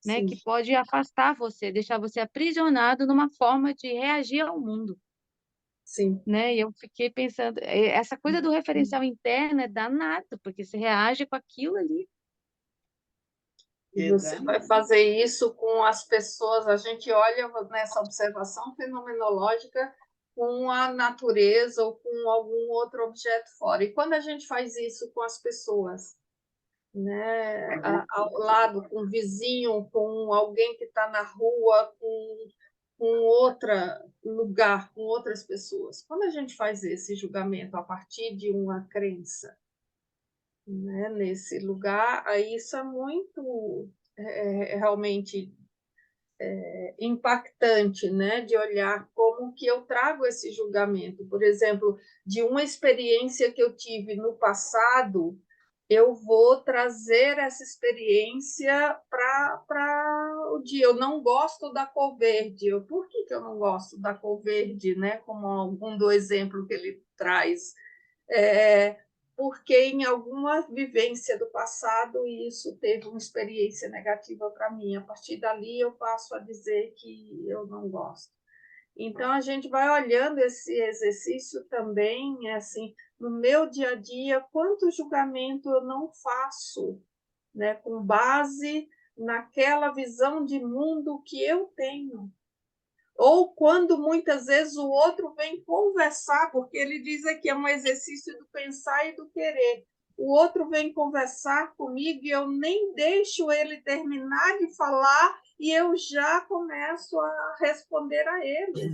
né? Que pode afastar você, deixar você aprisionado numa forma de reagir ao mundo, Sim. né? E eu fiquei pensando, essa coisa do referencial interno é danado, porque você reage com aquilo ali. E você vai Exatamente. fazer isso com as pessoas. A gente olha nessa observação fenomenológica com a natureza ou com algum outro objeto fora. E quando a gente faz isso com as pessoas, né, ao lado, com o vizinho, com alguém que está na rua, com outro lugar, com outras pessoas, quando a gente faz esse julgamento a partir de uma crença, né, nesse lugar, aí isso é muito realmente impactante, né, de olhar como que eu trago esse julgamento. Por exemplo, de uma experiência que eu tive no passado, eu vou trazer essa experiência para o dia. Eu não gosto da cor verde. Por que eu não gosto da cor verde, né? Como algum do exemplo que ele traz. Porque em alguma vivência do passado isso teve uma experiência negativa para mim. A partir dali eu passo a dizer que eu não gosto. Então a gente vai olhando esse exercício também, assim, no meu dia a dia, quanto julgamento eu não faço, né, com base naquela visão de mundo que eu tenho. Ou quando muitas vezes o outro vem conversar, porque ele diz aqui é um exercício do pensar e do querer. O outro vem conversar comigo e eu nem deixo ele terminar de falar e eu já começo a responder a ele,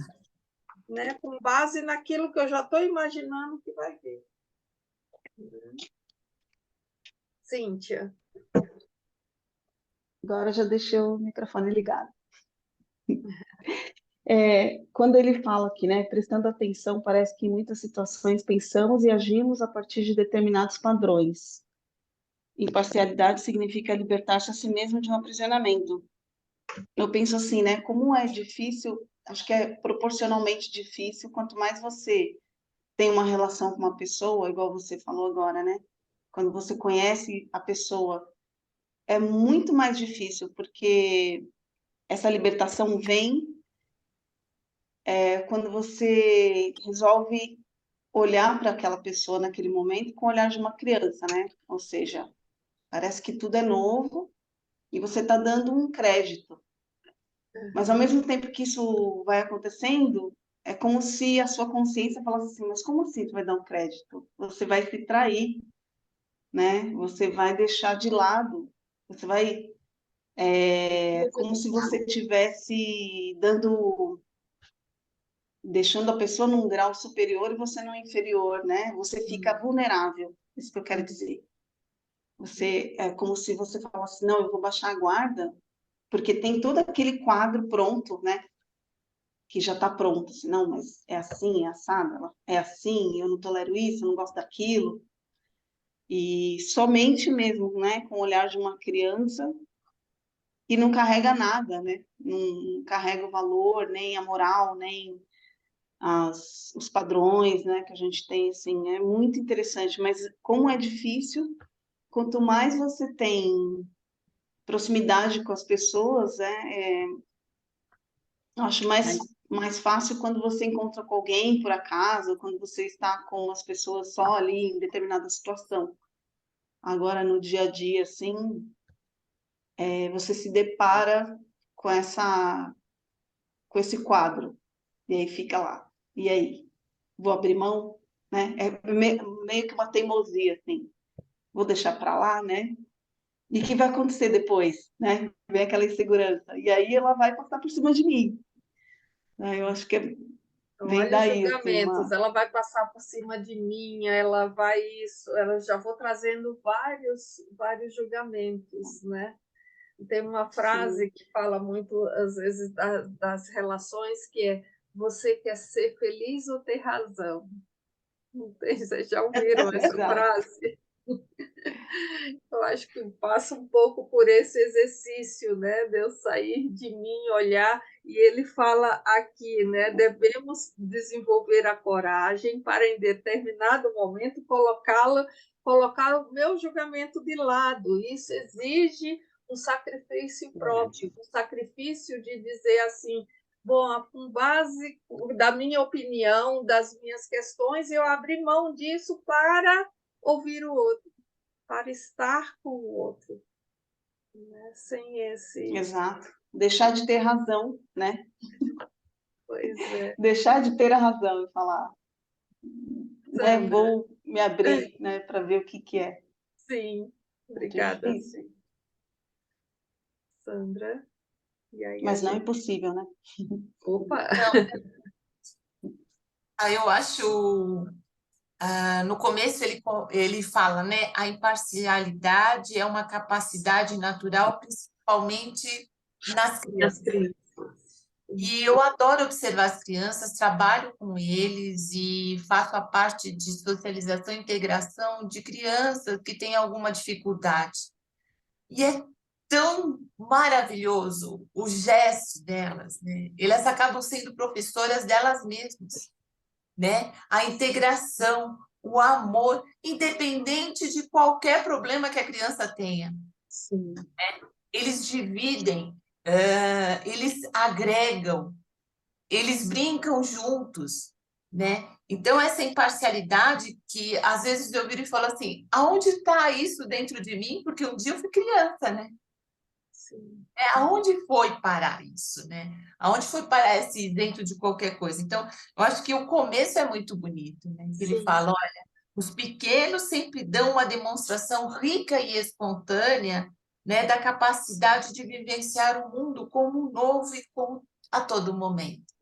né? Com base naquilo que eu já estou imaginando que vai vir. Cíntia. Agora já deixei o microfone ligado. Quando ele fala aqui, né, prestando atenção, parece que em muitas situações pensamos e agimos a partir de determinados padrões. Imparcialidade significa libertar-se a si mesmo de um aprisionamento. Eu penso assim, né, como é difícil, acho que é proporcionalmente difícil, quanto mais você tem uma relação com uma pessoa, igual você falou agora, né? Quando você conhece a pessoa, é muito mais difícil, porque essa libertação vem quando você resolve olhar para aquela pessoa naquele momento com o olhar de uma criança, né? Ou seja, parece que tudo é novo e você está dando um crédito. Mas ao mesmo tempo que isso vai acontecendo, é como se a sua consciência falasse assim, mas como assim tu vai dar um crédito? Você vai se trair, né? Você vai deixar de lado, você vai como se você tivesse deixando a pessoa num grau superior e você num inferior, né? Você fica vulnerável, isso que eu quero dizer. Você é como se você falasse, não, eu vou baixar a guarda, porque tem todo aquele quadro pronto, né? Que já está pronto, assim, não, mas é assim, é assado, é assim, eu não tolero isso, eu não gosto daquilo. E somente mesmo, né, com o olhar de uma criança que não carrega nada, né? Não carrega o valor, nem a moral, nem os padrões, né, que a gente tem, assim, é muito interessante, mas como é difícil, quanto mais você tem proximidade com as pessoas, eu acho mais fácil quando você encontra com alguém por acaso, quando você está com as pessoas só ali em determinada situação. Agora, no dia a dia, assim, você se depara com com esse quadro, e aí fica lá. E aí? Vou abrir mão? Né? É meio que uma teimosia, assim. Vou deixar para lá, né? E o que vai acontecer depois, né? Vem aquela insegurança. E aí ela vai passar por cima de mim. Eu acho que vem Olha os daí, assim, julgamentos, ela vai passar por cima de mim, ela vai isso, ela já vou trazendo vários julgamentos, né? Tem uma sim. frase que fala muito, às vezes, das relações, que é: você quer ser feliz ou ter razão? Não tem, vocês já ouviram essa Exato. frase? Eu acho que passa um pouco por esse exercício, né? De eu sair de mim, olhar, e ele fala aqui, né? Devemos desenvolver a coragem para, em determinado momento, colocar o meu julgamento de lado. Isso exige um sacrifício próprio, um sacrifício de dizer assim: bom, com base da minha opinião, das minhas questões, eu abri mão disso para ouvir o outro, para estar com o outro. né? Sem esse... Exato. Deixar de ter razão, né? Pois é. Deixar de ter a razão e falar, né? Sandra, Vou me abrir, né, para ver o que é. sim, Muito obrigada, difícil, sim. Sandra, e aí a mas não gente... impossível, né? Opa! Eu acho, no começo ele fala, né, a imparcialidade é uma capacidade natural, principalmente nas As crianças. crianças. E eu adoro observar as crianças, trabalho com eles e faço a parte de socialização e integração de crianças que têm alguma dificuldade. E é tão maravilhoso o gesto delas, né? Elas acabam sendo professoras delas mesmas, né? A integração, o amor, independente de qualquer problema que a criança tenha. Sim, Eles dividem, eles agregam, eles brincam juntos, né? Então, essa imparcialidade que às vezes eu viro e falo assim, aonde está isso dentro de mim? Porque um dia eu fui criança, né? sim, Aonde foi parar isso, né? Aonde foi parar esse dentro de qualquer coisa? Então, eu acho que o começo é muito bonito, né? Que ele sim. fala, olha, os pequenos sempre dão uma demonstração rica e espontânea, né, da capacidade de vivenciar o mundo como novo e como a todo momento,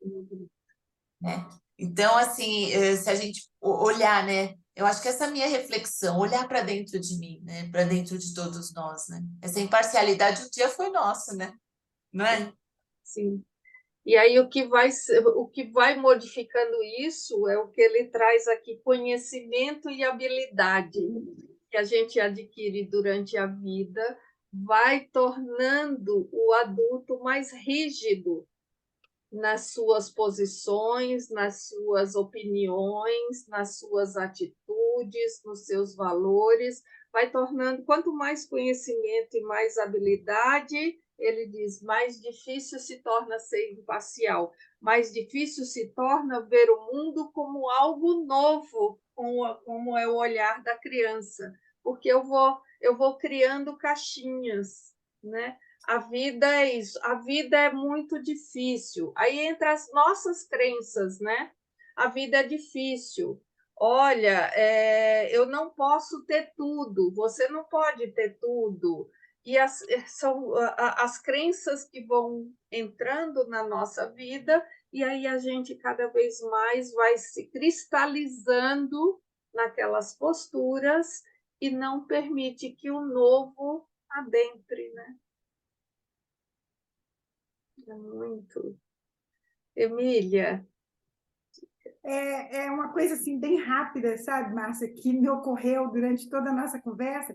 né? Então, assim, se a gente olhar, né? Eu acho que essa é a minha reflexão, olhar para dentro de mim, né? Para dentro de todos nós, né? Essa imparcialidade um dia foi nossa, né? Não é? Sim. E aí o que vai modificando isso é o que ele traz aqui, conhecimento e habilidade que a gente adquire durante a vida, vai tornando o adulto mais rígido nas suas posições, nas suas opiniões, nas suas atitudes, nos seus valores, vai tornando, quanto mais conhecimento e mais habilidade, ele diz, mais difícil se torna ser imparcial, mais difícil se torna ver o mundo como algo novo, como é o olhar da criança, porque eu vou criando caixinhas, né? A vida é isso, a vida é muito difícil. Aí entra as nossas crenças, né? A vida é difícil. Olha, eu não posso ter tudo, você não pode ter tudo. E são as crenças que vão entrando na nossa vida, e aí a gente cada vez mais vai se cristalizando naquelas posturas e não permite que o novo adentre, né? É muito. Emília, É uma coisa assim bem rápida, sabe, Márcia, que me ocorreu durante toda a nossa conversa,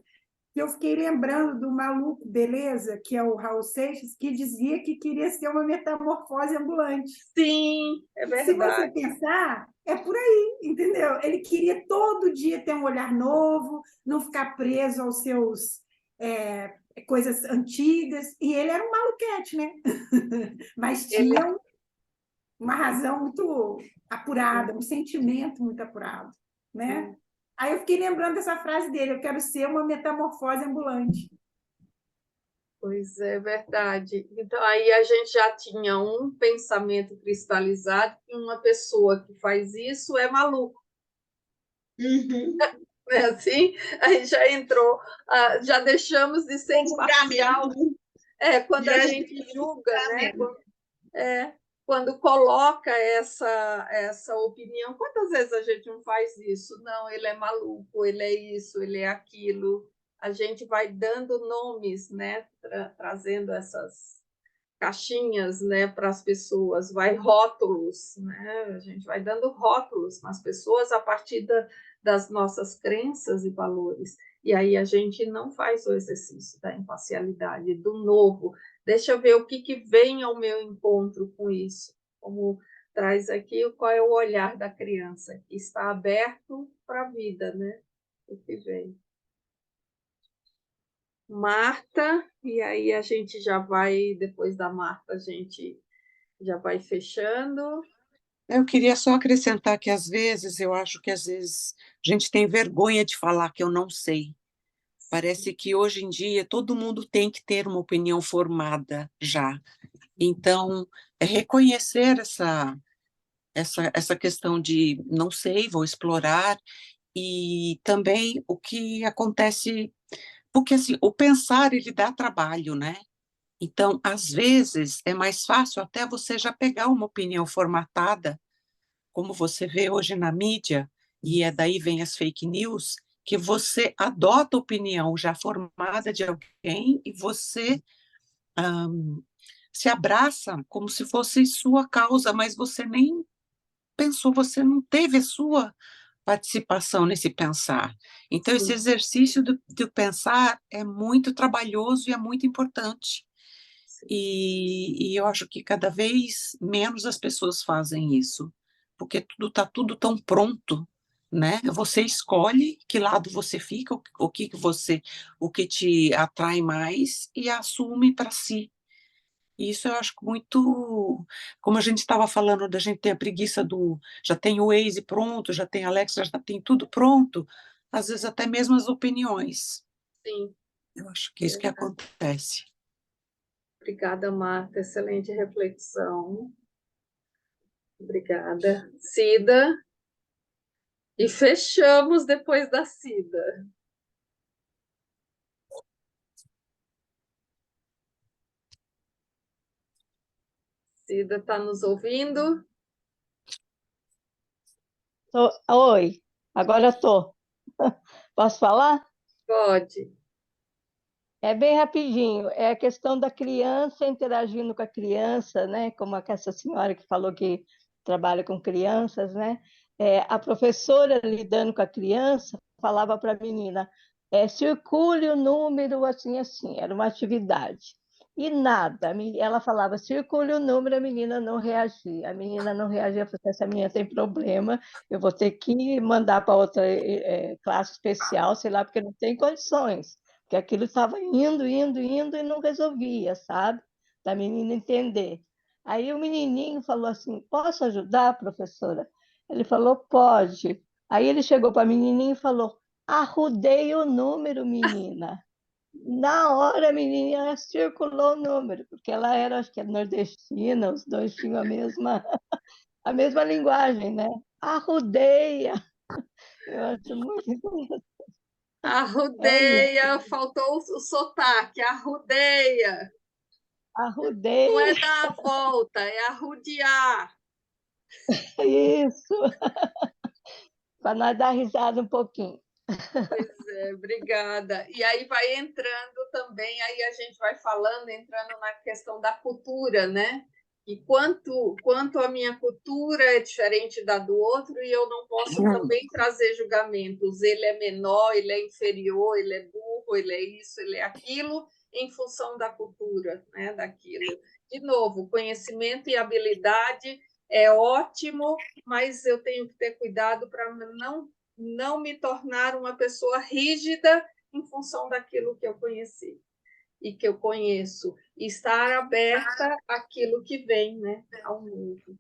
que eu fiquei lembrando do maluco Beleza, que é o Raul Seixas, que dizia que queria ser uma metamorfose ambulante. sim, é Se você verdade. pensar, é por aí, entendeu? Ele queria todo dia ter um olhar novo, não ficar preso aos seus coisas antigas, e ele era um maluquete, né? Mas Ele, tinha uma razão muito apurada, um sentimento muito apurado, né? Aí eu fiquei lembrando dessa frase dele, eu quero ser uma metamorfose ambulante. pois é verdade. Então, aí a gente já tinha um pensamento cristalizado que uma pessoa que faz isso é maluco. Uhum. Não é assim? Aí já entrou, já deixamos de ser Com imparcial. julgamento. Quando Já a entra gente com julga, né? julgamento. Quando coloca essa opinião, quantas vezes a gente não faz isso? Não, ele é maluco, ele é isso, ele é aquilo. A gente vai dando nomes, né? Trazendo essas caixinhas, né, para as pessoas, vai rótulos, né? A gente vai dando rótulos nas pessoas a partir das nossas crenças e valores. E aí a gente não faz o exercício da imparcialidade, do novo. Deixa eu ver o que vem ao meu encontro com isso. Como traz aqui, qual é o olhar da criança, que está aberto para a vida, né? O que vem. Marta, e aí a gente já vai, depois da Marta, a gente já vai fechando. Eu queria só acrescentar que, às vezes, eu acho que, às vezes, a gente tem vergonha de falar que eu não sei. Parece que hoje em dia todo mundo tem que ter uma opinião formada já. Então, é reconhecer essa questão de não sei, vou explorar, e também o que acontece, porque assim, o pensar ele dá trabalho, né? Então, às vezes, é mais fácil até você já pegar uma opinião formatada, como você vê hoje na mídia, e é daí vem as fake news, que você adota a opinião já formada de alguém e você se abraça como se fosse sua causa, mas você nem pensou, você não teve a sua participação nesse pensar. Então, esse Sim, exercício do pensar é muito trabalhoso e é muito importante. sim. E eu acho que cada vez menos as pessoas fazem isso, porque tudo está tudo tão pronto, né? Você escolhe que lado você fica, o que te atrai mais e assume para si. E isso eu acho muito, como a gente estava falando, da gente ter a preguiça já tem o Waze pronto, já tem a Alexa, já tem tudo pronto, às vezes até mesmo as opiniões. Sim, Eu acho que é isso que verdade. acontece. Obrigada, Marta. Excelente reflexão. Obrigada. Cida. E fechamos depois da Cida. Cida está nos ouvindo? Oi, agora estou. Posso falar? Pode. É bem rapidinho. É a questão da criança interagindo com a criança, né? Como essa senhora que falou que trabalha com crianças, né? A professora lidando com a criança falava para a menina, circule o número assim, assim. Era uma atividade. E nada. Ela falava, circule o número, a menina não reagia. A menina não reagia, eu falei, essa menina tem problema, eu vou ter que mandar para outra classe especial, sei lá, porque não tem condições. Porque aquilo estava indo, indo, indo e não resolvia, sabe? Da menina entender. Aí o menininho falou assim: Posso ajudar, professora? Ele falou: Pode. Aí ele chegou para a menininha e falou: Arrudei o número, menina. Na hora a menina circulou o número, porque ela era, acho que era nordestina, os dois tinham a mesma linguagem, né? Arrudeia. Eu acho muito interessante. É Arrudeia, isso. faltou o sotaque, arrudeia. Não é Arrudeia. dar a volta, é arrudear. Isso, para nós dar risada um pouquinho. Pois é, obrigada. E aí vai entrando também, aí a gente vai falando, entrando na questão da cultura, né? E quanto a minha cultura é diferente da do outro, e eu não posso também trazer julgamentos. Ele é menor, ele é inferior, ele é burro, ele é isso, ele é aquilo, em função da cultura, né? Daquilo. De novo, conhecimento e habilidade é ótimo, mas eu tenho que ter cuidado para não me tornar uma pessoa rígida em função daquilo que eu conheci e que eu conheço, e estar aberta àquilo que vem, né, ao novo.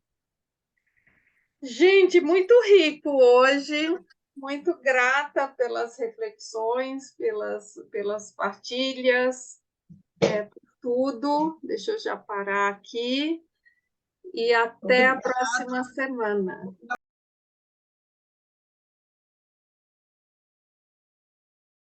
Gente, muito rico hoje, muito grata pelas reflexões, pelas partilhas, por tudo. Deixa eu já parar aqui e até a próxima semana.